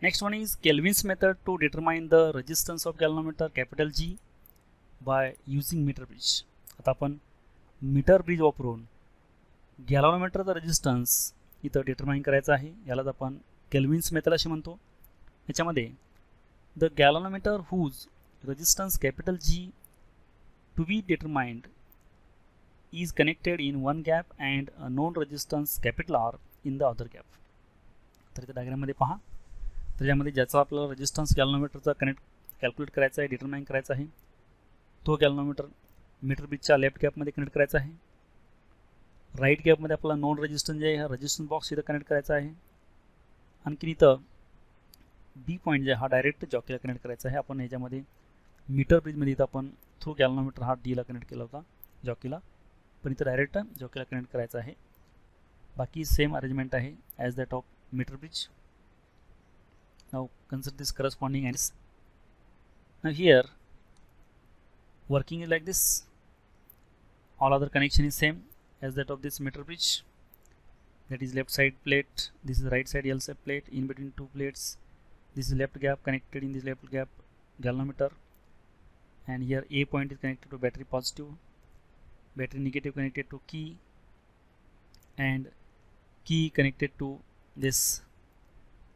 Next one is Kelvin's method to determine the resistance of galvanometer capital G by using meter bridge. आता आपण metre bridge वापरून गॅल्व्हनोमीटरचा resistance इथं determine करायचा आहे. यालाच आपण केल्विन्स मेथड असे म्हणतो. याच्यामध्ये the galvanometer whose resistance capital G to be determined is connected in one gap and a known resistance capital R in the other gap. तर इथे डायग्राममध्ये पहा, त्याच्यामध्ये ज्याचा आपल्याला रेजिस्टन्स गॅल्व्हनोमीटरचा कॅल्क्युलेट करायचा आहे, डिटरमाइन करायचा आहे, तो गॅल्व्हनोमीटर मीटर ब्रिजच्या लेफ्ट गॅपमध्ये कनेक्ट करायचा आहे. राईट गॅपमध्ये आपल्याला नॉन रेजिस्टन्स जे आहे हा रेजिस्टन्स बॉक्स इथं कनेक्ट करायचा आहे. आणखी इथं बी पॉईंट जे हा डायरेक्ट जॉकीला कनेक्ट करायचा आहे. आपण ह्याच्यामध्ये मीटर ब्रिजमध्ये इथं आपण थ्रू गॅल्व्हनोमीटर हा डीला कनेक्ट केला होता जॉकीला, पण इथं डायरेक्ट जॉकीला कनेक्ट करायचा आहे. बाकी सेम अरेंजमेंट आहे as that of meter bridge. Now consider this corresponding ends. Now here working is like this. All other connection is same as that of this meter bridge. That is left side plate. This is right side L side plate. In between two plates, this is left gap connected in this left gap galvanometer. And here A point is connected to battery positive, battery negative connected to key, and key connected to this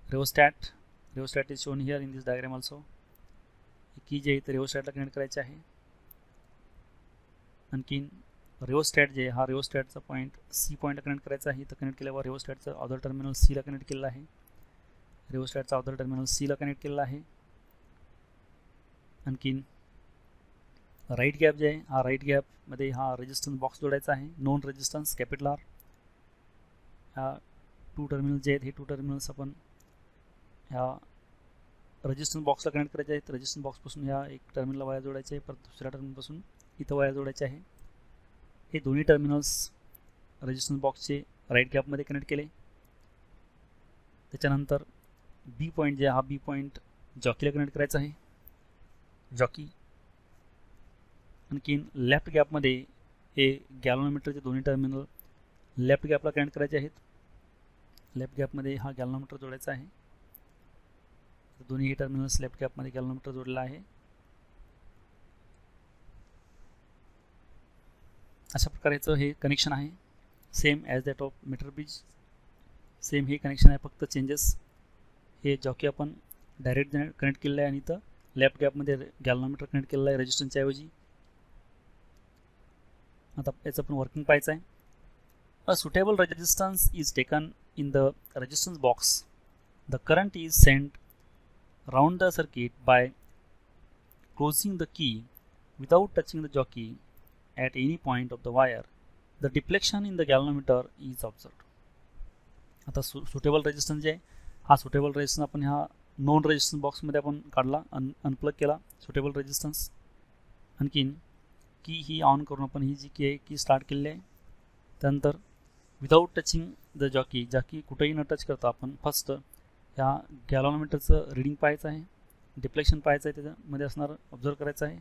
rheostat. Rheostat is shown here in this diagram also. की जे इथं रेओस्टॅटला connect करायचे आहे. आणखीन रेओस्टॅट जे हा रेओस्टॅटचा point C पॉईंटला connect करायचा आहे. इथं कनेक्ट केल्यावर रेओस्टॅटचं अदर टर्मिनल सीला कनेक्ट केलेलं आहे. रेओस्टॅटचा अदर टर्मिनल सीला कनेक्ट केलेला आहे. आणखीन राईट गॅप जे आहे हा राईट गॅपमध्ये हा रेजिस्टन्स बॉक्स जोडायचा आहे. Known resistance capital R. ह्या टू टर्मिनल जे आहेत हे टू टर्मिनल्स आपण ह्या रेजिस्टन्स बॉक्सला कनेक्ट करायचे आहेत. रेजिस्टन्स बॉक्सपासून ह्या एक टर्मिनलला वायर जोडायचे आहे, परत दुसऱ्या टर्मिनलपासून इथं वायर जोडायचे आहे. हे दोन्ही टर्मिनल्स रेजिस्टन्स बॉक्सचे राईट गॅपमध्ये कनेक्ट केले. त्याच्यानंतर बी पॉईंट जे हा बी पॉईंट जॉकीला कनेक्ट करायचा आहे, जॉकी. आणखीन लेफ्ट गॅपमध्ये हे गॅल्व्हनोमीटरचे दोन्ही टर्मिनल लेफ्ट गॅपला कनेक्ट करायचे आहेत. लेफ्ट गॅपमध्ये हा गॅल्व्हनोमीटर जोडायचा आहे. दोन्ही टर्मिनल्स लेफ्ट गॅपमध्ये गॅल्व्हनोमीटर जोडलेला आहे. अशा प्रकारचं हे कनेक्शन आहे, same as that of meter bridge. Same हे कनेक्शन आहे, फक्त चेंजेस हे जॉकी आपण डायरेक्ट कनेक्ट केलेलं आहे आणि इथं लेफ्ट गॅपमध्ये गॅल्व्हनोमीटर कनेक्ट केलेलं आहे रेजिस्टन्सच्या ऐवजी. आता याचं पण वर्किंग पाहायचं आहे. A suitable resistance is taken in the resistance box. The current is sent round the circuit by closing the key without touching the jockey at any point of the wire. The deflection in the galvanometer is observed. आता suitable resistance जे आहे हा suitable resistance आपण ह्या non resistance बॉक्समध्ये आपण काढला, unplug केला सुटेबल रेजिस्टन्स. आणखीन की ही ऑन करून आपण ही जी की आहे की स्टार्ट केलेली आहे. त्यानंतर without touching the jockey, jockey कुठेही न टच करता आपण फक्त ह्या गॅल्व्हनोमीटरचं रीडिंग पाहायचं आहे, डिफ्लेक्शन पाहायचं आहे, त्याच्यामध्ये असणारं ऑब्झर्व करायचं आहे.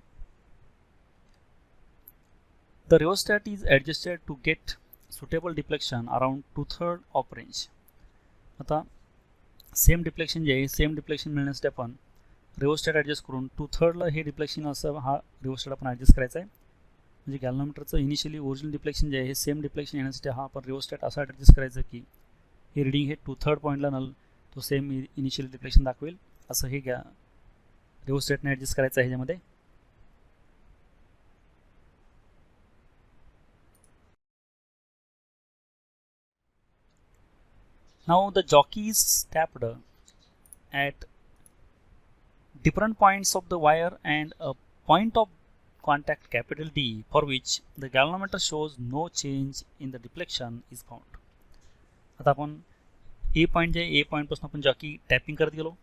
The rheostat is adjusted to get suitable deflection around 2/3 of range. आता सेम डिफ्लेक्शन जे आहे सेम डिफ्लेक्शन मिळण्यासाठी आपण रिओस्टॅट ॲडजस्ट करून 2/3ला हे डिफ्लेक्शन असं हा रिओस्टॅट आपण ॲडजस्ट करायचा आहे. म्हणजे गॅल्व्हनोमीटरचं इनिशियली ओरिजिनल डिफ्लेक्शन जे आहे हे सेम डिफ्लेक्शन येण्यासाठी हा आपण रिओस्टॅट असा ॲडजस्ट करायचं की हे रीडिंग हे 2/3 पॉईंटला नल तो सेम इनिशियल डिफ्लेक्शन दाखवेल असं हे रिओस्टॅटने ॲडजस्ट करायचं आहे ह्याच्यामध्ये. Now the jockey is tapped at different points of the wire and a point of contact capital D for which the galvanometer shows no change in the deflection is found. आता आपण ए point जे ए पॉईंटपासून आपण jockey tapping करत गेलो.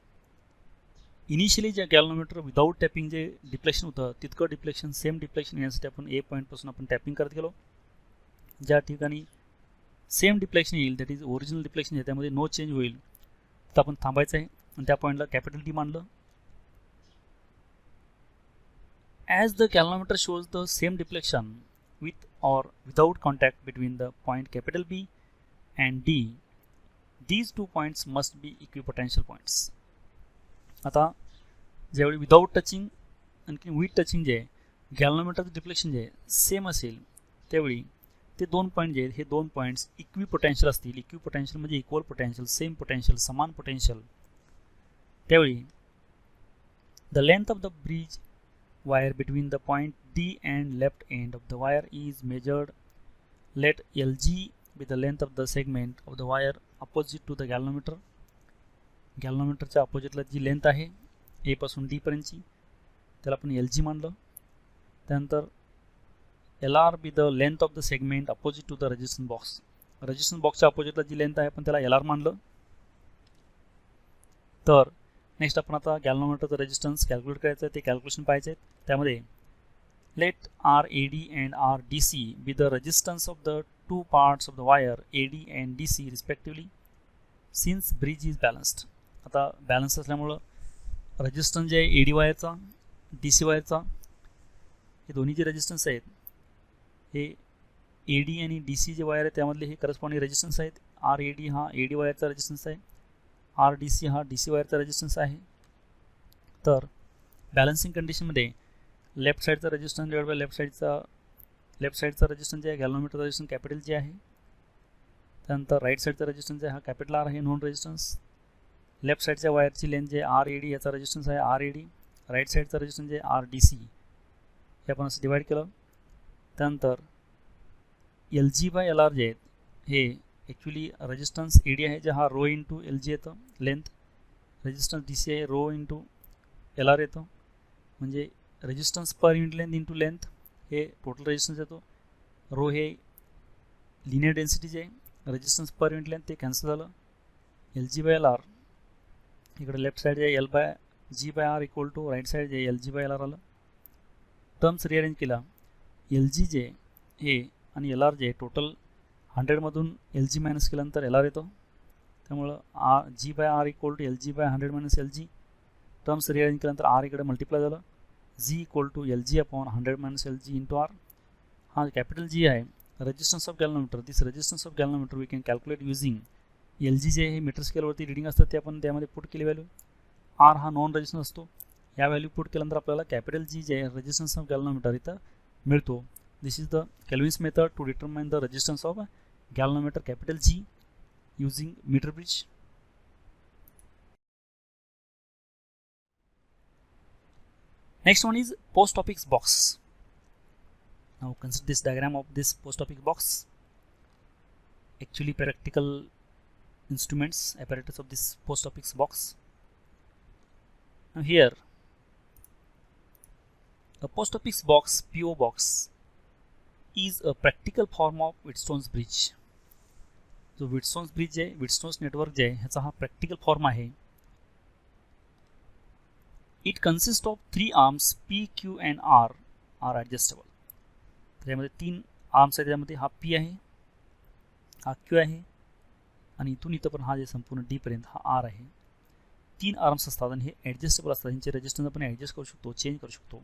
Initially जे galvanometer without tapping जे deflection होतं तितकं डिफ्लेक्शन सेम डिफ्लेक्शन येण्यासाठी आपण ए पॉईंटपासून आपण टॅपिंग करत गेलो. ज्या ठिकाणी सेम डिफ्लेक्शन येईल दॅट इज ओरिजिनल डिफ्लेक्शन आहे त्यामध्ये नो चेंज होईल तर आपण थांबायचं आहे आणि त्या पॉईंटला कॅपिटल D मानलं. As the galvanometer shows the same deflection with or without contact between the point capital B and D, these 2 points must be equipotential points. आता ज्यावेळी विदाऊट टचिंग आणखी विथ टचिंग जे आहे गॅल्व्हनोमीटरचं डिफ्लेक्शन जे आहे same असेल त्यावेळी ते दोन पॉईंट जे आहेत हे दोन पॉईंट्स इक्वी पोटेन्शियल असतील. इक्वी पोटेन्शियल म्हणजे इक्वल पोटेन्शियल, सेम पोटेन्शियल, समान पोटेन्शियल. त्यावेळी the length of the bridge wire between the point D and left end of the wire is measured. Let LG be the length of the segment of the wire opposite to the galvanometer. गॅल्व्हनोमीटरच्या अपोजिटला जी length आहे A पासून D पर्यंतची त्याला आपण LG मानलं. त्यानंतर LR be the length of the segment opposite to the resistance box. Resistance बॉक्सच्या अपोजिटला जी लेंथ आहे आपण त्याला LR मानलं. तर नेक्स्ट आपण आता गॅल्व्हनोमीटरचं रेजिस्टन्स कॅल्क्युलेट करायचं आहे, ते कॅल्क्युलेशन पाहायचे आहेत. त्यामध्ये let RAD and RDC be the resistance of the two parts of the wire AD and DC respectively since bridge is balanced. आता बॅलन्स असल्यामुळं रेजिस्टन्स जे आहे AD वायरचा DC वायरचा हे दोन्ही जे रेजिस्टन्स आहेत हे AD आणि DC जे वायर आहे त्यामधले हे करस्पॉन्डिंग रेजिस्टन्स आहेत. RAD हा AD वायरचा रेजिस्टन्स आहे, RDC हा DC वायरचा रेजिस्टन्स आहे. तर बॅलन्सिंग कंडिशनमध्ये लेफ्ट साईडचा रेजिस्टन्स डिवाइड बाय लेफ्ट साईडचा रेजिस्टन्स जे आहे गॅल्व्हनोमीटर रेजिस्टन्स कॅपिटल जे आहे. त्यानंतर राईट साईडचा रेजिस्टन्स आहे हा कॅपिटल R आहे, नॉन रेजिस्टन्स. लेफ्ट साईडच्या वायरची लेंथ जे RAD याचा रेजिस्टन्स आहे RAD. राईट साईडचा रेजिस्टन्स जे RDC हे आपण असं डिवाइड केलं. त्यानंतर LG बाय LR जे आहेत हे ॲक्च्युली रेजिस्टन्स AD आहे जे हा रो इंटू LG येतं लेंथ. रेजिस्टन्स DC आहे रो इंटू LR येतं, म्हणजे resistance per unit length into length हे टोटल रेजिस्टन्स येतो. रो हे लिनियर डेन्सिटी जे आहे रेजिस्टन्स पर युनिट लेंथ ते कॅन्सल झालं. LG बाय LR इकडे लेफ्ट साईड जे LG by R equal to right side जे LG बाय LR आलं. टर्म्स रिअरेंज केला. LG जे हे आणि LR जे टोटल 100मधून LG मायनस केल्यानंतर LR येतो. त्यामुळं G by R equal to LG by 100 minus LG. Terms rearrange केल्यानंतर R इकडे मल्टिप्लाय झालं. G equal to LG upon 100 minus LG into R. हा कॅपिटल G आहे resistance of galvanometer. This resistance of galvanometer we can calculate using LG जे हे metre स्केलवरती reading असतात ते आपण त्यामध्ये पुट केली व्हॅल्यू. R हा नॉन रेजिस्टन्स असतो. या व्हॅल्यू पुट केल्यानंतर आपल्याला कॅपिटल G जे आहे रेजिस्टन्स ऑफ गॅल्व्हनोमीटर इथं मिळतो. This is the Kelvin's method to determine the resistance of galvanometer capital G using meter bridge. Next one is post optics box. Now consider this diagram of this post optics box. Actually practical instruments apparatus of this post optics box. Now here a post optics box PO box is a practical form of Wheatstone's bridge. जो व्हिटस्टोन्स bridge आहे व्हिटस्टोन्स network जे आहे ह्याचा हा practical form आहे. It consist of 3 arms P, Q and R are adjustable. त्याच्यामध्ये 3 arms आहेत. त्यामध्ये हा P आहे, हा Q आहे आणि इथून इथं पण हा जे संपूर्ण D पर्यंत हा R आहे. 3 आर्म्स असतात आणि हे ॲडजस्टेबल असतात. ह्यांचे रेजिस्टन्स आपण ॲडजस्ट करू शकतो, चेंज करू शकतो.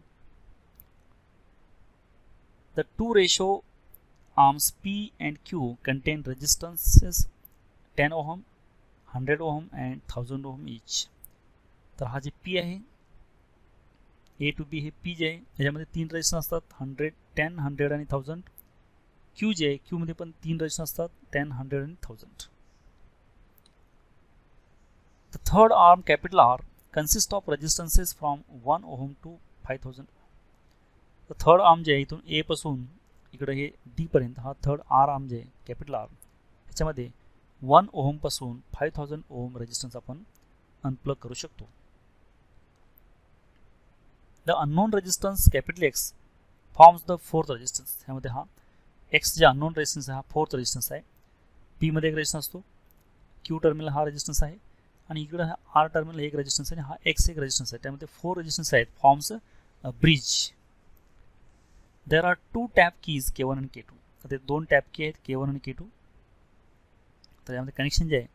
The 2 ratio arms P and Q contain resistances 10 ohm, 100 ohm and 1000 ohm each. तर हा जे P आहे A to B हे P जे आहे याच्यामध्ये 3 रेजिस्टन्स असतात 100, 10, 100 आणि 1000. Q जे आहे Q मध्ये पण 3 रेजिस्टन्स असतात 10, 100 आणि 1000. The third arm capital R consists of resistances from 1 ohm to 5000. The third arm जे आहे इथून A पासून इकडे हे D पर्यंत हा थर्ड R आर्म जे कॅपिटल R ह्याच्यामध्ये 1 ओहम पासून 5000 ओहम रेजिस्टन्स आपण अनप्लग करू शकतो. The unknown resistance capital X forms the fourth resistance. ह्यामध्ये हा X जे अननोन रेजिस्टन्स आहे हा फोर्थ रेजिस्टन्स आहे. P मध्ये एक रेजिस्टन्स असतो, Q टर्मिनल हा रेजिस्टन्स आहे आणि इकडे हा R टर्मिनल एक रेजिस्टन्स आहे आणि हा X एक रेजिस्टन्स आहे. त्यामध्ये 4 रेजिस्टन्स आहेत forms a bridge. There are 2 tap keys K1 आणि K2. तर ते 2 टॅप की आहेत K1 आणि K2. तर यामध्ये कनेक्शन जे आहे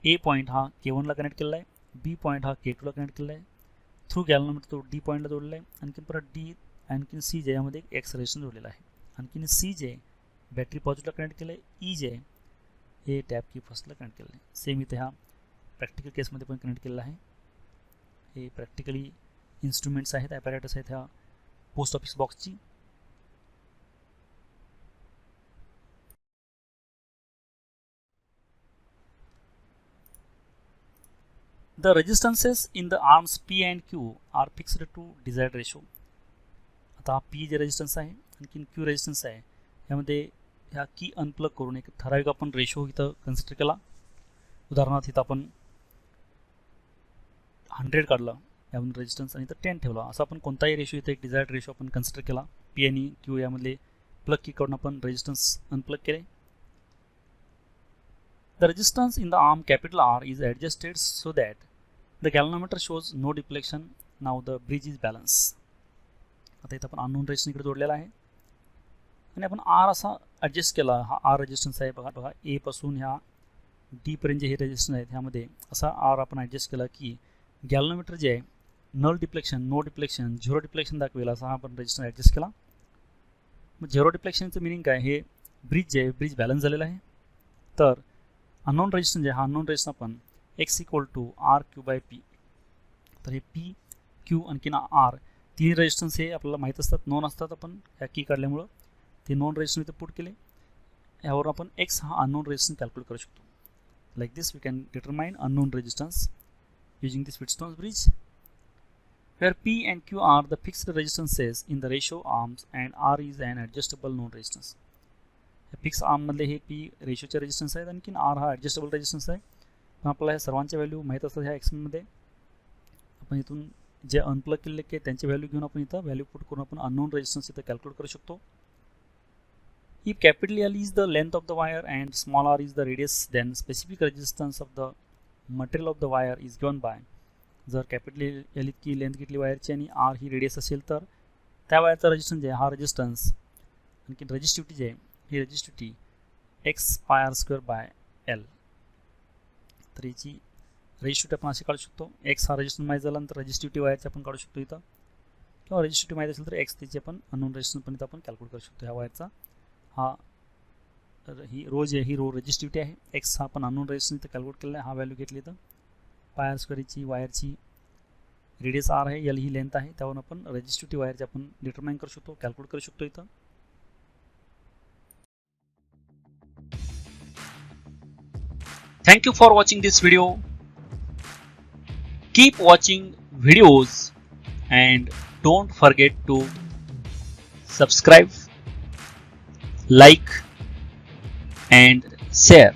A पॉईंट हा K1ला कनेक्ट केलेला आहे, B पॉईंट हा K2ला कनेक्ट केलेला आहे. थ्रू गॅल्व्हनोमीटर तो D पॉईंटला जोडलेला आहे. आणखीन परत D आणखीन C जे यामध्ये एक X रेजिस्टन्स जोडलेला आहे. आणखीन C जे बॅटरी पॉझिटिव्हला कनेक्ट केलं आहे. E जे हे टॅप की फर्स्टला कनेक्ट केलेलं आहे. सेम इथे हा प्रॅक्टिकल केसमध्ये पण कनेक्ट केलेला आहे. हे प्रॅक्टिकली इन्स्ट्रुमेंट्स आहेत, ॲपॅरेटस आहेत ह्या पोस्ट ऑफिस बॉक्सची. The resistances in the arms P and Q are fixed to desired ratio. आता P जे रेजिस्टन्स आहे आणखी Q रेजिस्टन्स आहे यामध्ये ह्या की अनप्लग करून एक ठराविक आपण रेशो इथं कन्सिडर केला. उदाहरणार्थ इथं आपण 100 काढला यामधून रेजिस्टन्स आणि इथं 10 ठेवला. असा आपण कोणताही रेशो इथं एक डिझायर्ड रेशो आपण कन्सिडर केला. P आणि Q यामधले प्लग की करून आपण रेजिस्टन्स अनप्लग केले. The resistance in the arm capital R is adjusted so that the galvanometer shows no deflection. Now the bridge is balanced. आता इथं आपण अननोन रेजिस्टन्स इकडे जोडलेला आहे आणि आपण R असा ॲडजस्ट केला. हा R रेजिस्टन्स आहे बघा A पासून ह्या D पर्यंत जे हे रेजिस्टन्स आहेत ह्यामध्ये असा R आपण ॲडजस्ट केला की गॅल्व्हनोमीटर जे आहे null deflection, no deflection, zero deflection दाखवेल असा हा आपण रेजिस्टन्स ॲडजस्ट केला. मग झिरो डिफ्लेक्शनचं मिनिंग काय, हे ब्रिज जे आहे ब्रिज बॅलन्स झालेला आहे. तर अननोन रेजिस्टन्स आहे हा अननोन रेजिस्टन्स आपण x equal to R Q by P. तर हे पी क्यू आणखीन आर तीन रेजिस्टन्स हे आपल्याला माहीत असतात, नोन असतात. आपण ह्या की काढल्यामुळं ते नॉन रेजिस्टन्स इथे पुट केले. यावर आपण x हा अननोन रेजिस्टन्स कॅल्क्युलेट करू शकतो. Like this we can determine unknown resistance using this Wheatstone's bridge, where P and Q are the fixed resistances in the ratio arms and R is an adjustable known resistance. Fix आर्ममधले हे P रेशोचे resistance आहेत आणखीन R हा adjustable resistance आहे. पण आपल्याला ह्या सर्वांच्या व्हॅल्यू माहीत असतात. ह्या एक्समध्ये आपण इथून जे अनप्लग केलेले की त्यांची व्हॅल्यू घेऊन आपण इथं व्हॅल्यू पुट करून आपण अननोन रेजिस्टन्स इथं कॅल्क्युलेट करू शकतो. If capital L is the length of the wire and small r is the radius, then specific resistance of the material of the wire is given by. जर capital L इतकी length घेतली वायरची आणि R ही radius असेल तर त्या वायरचा resistance जे आहे हा रेजिस्टन्स आणखी रेजिस्टिव्हिटी जे आहे ही resistivity x pi r square by L. तर याची रेजिस्टिव्हिटी आपण अशी काढू शकतो. x हा रेजिस्टन्स माहीत झाला नंतर रेजिस्टिव्हिटी वायरची आपण काढू शकतो इथं, किंवा रेजिस्टिव्हिटी माहीत असेल तर x त्याची आपण अननोन रेजिस्टन्स पण इथं आपण कॅल्क्युलेट करू शकतो. ह्या वायरचा हा ही रो जी आहे ही रो रेजिस्टिव्हिटी आहे. x हा आपण अननोन रेजिस्टन्स इथं कॅल्क्युलेट केलेला आहे. हा व्हॅल्यू घेतली तर पाय आर स्क्वेअरची वायरची रेडियस R आहे, L ही लेंथ आहे, त्यावरून आपण रेजिस्टिव्हिटी वायरची आपण डिटरमाइन करू शकतो, कॅल्क्युलेट करू शकतो इथं. Thank you for watching this video. Keep watching videos and don't forget to subscribe, like and share.